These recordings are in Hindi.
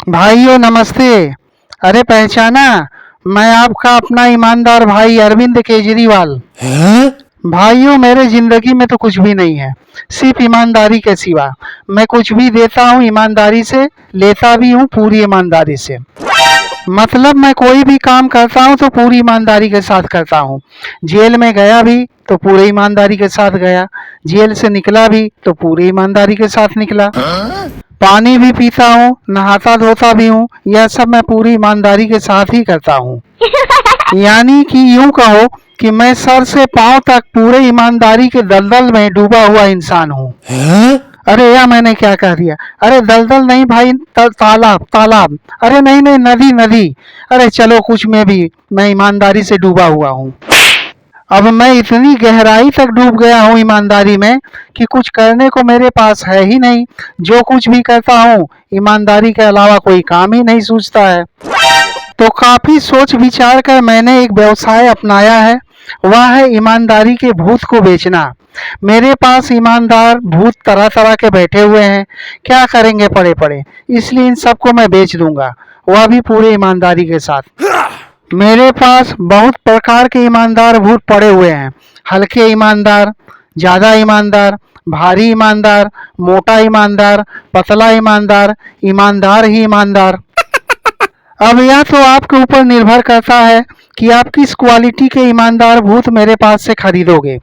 भाइयों नमस्ते। अरे पहचाना, मैं आपका अपना ईमानदार भाई अरविंद केजरीवाल। हैं? भाइयों मेरे जिंदगी में तो कुछ भी नहीं है, सिर्फ ईमानदारी के सिवा। मैं कुछ भी देता हूँ ईमानदारी से, लेता भी हूँ पूरी ईमानदारी से। मतलब मैं कोई भी काम करता हूँ तो पूरी ईमानदारी के साथ करता हूँ। जेल में गया भी तो पूरी ईमानदारी के साथ गया, जेल से निकला भी तो पूरी ईमानदारी के साथ निकला। पानी भी पीता हूँ, नहाता धोता भी हूँ, यह सब मैं पूरी ईमानदारी के साथ ही करता हूँ। यानी कि यूं कहो कि मैं सर से पांव तक पूरे ईमानदारी के दलदल में डूबा हुआ इंसान हूँ। हैं? अरे यार मैंने क्या कह दिया? अरे दलदल नहीं भाई, तालाब तालाब। अरे नहीं नहीं, नदी नदी। अरे चलो कुछ में भी मैं ईमानदारी से डूबा हुआ हूँ। अब मैं इतनी गहराई तक डूब गया हूँ ईमानदारी में कि कुछ करने को मेरे पास है ही नहीं। जो कुछ भी करता हूँ ईमानदारी के अलावा कोई काम ही नहीं सूझता है। तो काफी सोच विचार कर मैंने एक व्यवसाय अपनाया है, वह है ईमानदारी के भूत को बेचना। मेरे पास ईमानदार भूत तरह तरह के बैठे हुए हैं, क्या करेंगे पड़े पड़े, इसलिए इन सबको मैं बेच दूंगा, वह भी पूरी ईमानदारी के साथ। मेरे पास बहुत प्रकार के ईमानदार भूत पड़े हुए हैं। हल्के ईमानदार, ज्यादा ईमानदार, भारी ईमानदार, मोटा ईमानदार, पतला ईमानदार, ईमानदार ही ईमानदार। अब यह तो आपके ऊपर निर्भर करता है कि आप किस क्वालिटी के ईमानदार भूत मेरे पास से खरीदोगे।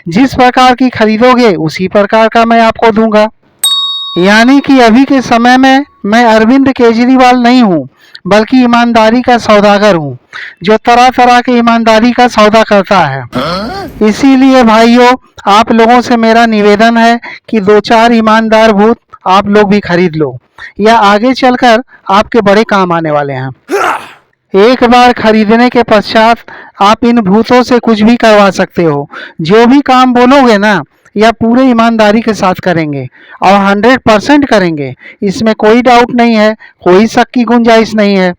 जिस प्रकार की खरीदोगे उसी प्रकार का मैं आपको दूंगा। यानी कि अभी के समय में मैं अरविंद केजरीवाल नहीं हूँ, बल्कि ईमानदारी का सौदागर हूँ, जो तरह तरह के ईमानदारी का सौदा करता है। इसीलिए भाइयों, आप लोगों से मेरा निवेदन है कि दो चार ईमानदार भूत आप लोग भी खरीद लो, या आगे चलकर आपके बड़े काम आने वाले हैं। एक बार खरीदने के पश्चात आप इन भूतों से कुछ भी करवा सकते हो। जो भी काम बोलोगे ना, या पूरे ईमानदारी के साथ करेंगे और 100% करेंगे, इसमें कोई डाउट नहीं है, कोई शक की गुंजाइश नहीं है।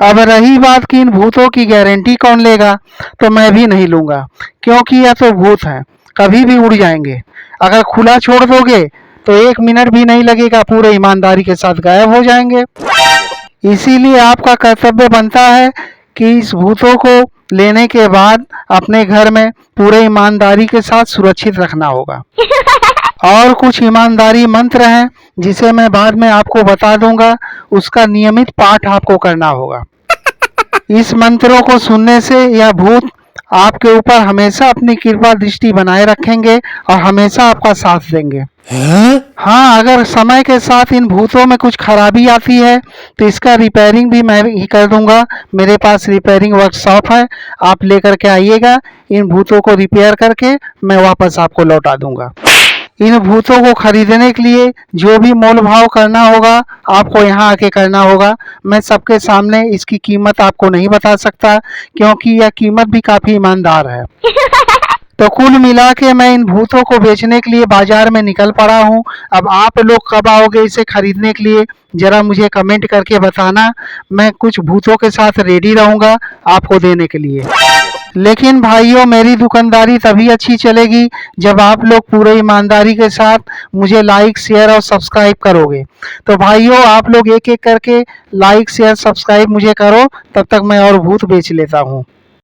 अब रही बात कि इन भूतों की गारंटी कौन लेगा, तो मैं भी नहीं लूंगा, क्योंकि यह तो भूत है, कभी भी उड़ जाएंगे। अगर खुला छोड़ दोगे तो 1 मिनट भी नहीं लगेगा, पूरे ईमानदारी के साथ गायब हो जाएंगे। इसीलिए आपका कर्तव्य बनता है कि इस भूतों को लेने के बाद अपने घर में पूरे ईमानदारी के साथ सुरक्षित रखना होगा। और कुछ ईमानदारी मंत्र हैं जिसे मैं बाद में आपको बता दूंगा, उसका नियमित पाठ आपको करना होगा। इस मंत्रों को सुनने से यह भूत आपके ऊपर हमेशा अपनी कृपा दृष्टि बनाए रखेंगे और हमेशा आपका साथ देंगे। हैं? हाँ, अगर समय के साथ इन भूतों में कुछ खराबी आती है तो इसका रिपेयरिंग भी मैं ही कर दूंगा। मेरे पास रिपेयरिंग वर्कशॉप है, आप लेकर के आइएगा, इन भूतों को रिपेयर करके मैं वापस आपको लौटा दूंगा। इन भूतों को खरीदने के लिए जो भी मोल भाव करना होगा आपको यहाँ आके करना होगा। मैं सबके सामने इसकी कीमत आपको नहीं बता सकता, क्योंकि यह कीमत भी काफी ईमानदार है। तो कुल मिला के मैं इन भूतों को बेचने के लिए बाजार में निकल पड़ा हूँ। अब आप लोग कब आओगे इसे खरीदने के लिए, जरा मुझे कमेंट करके बताना। मैं कुछ भूतों के साथ रेडी रहूंगा आपको देने के लिए। लेकिन भाइयों, मेरी दुकानदारी तभी अच्छी चलेगी जब आप लोग पूरे ईमानदारी के साथ मुझे लाइक शेयर और सब्सक्राइब करोगे। तो भाइयों, आप लोग एक एक करके लाइक शेयर सब्सक्राइब मुझे करो, तब तक मैं और भूत बेच लेता हूँ।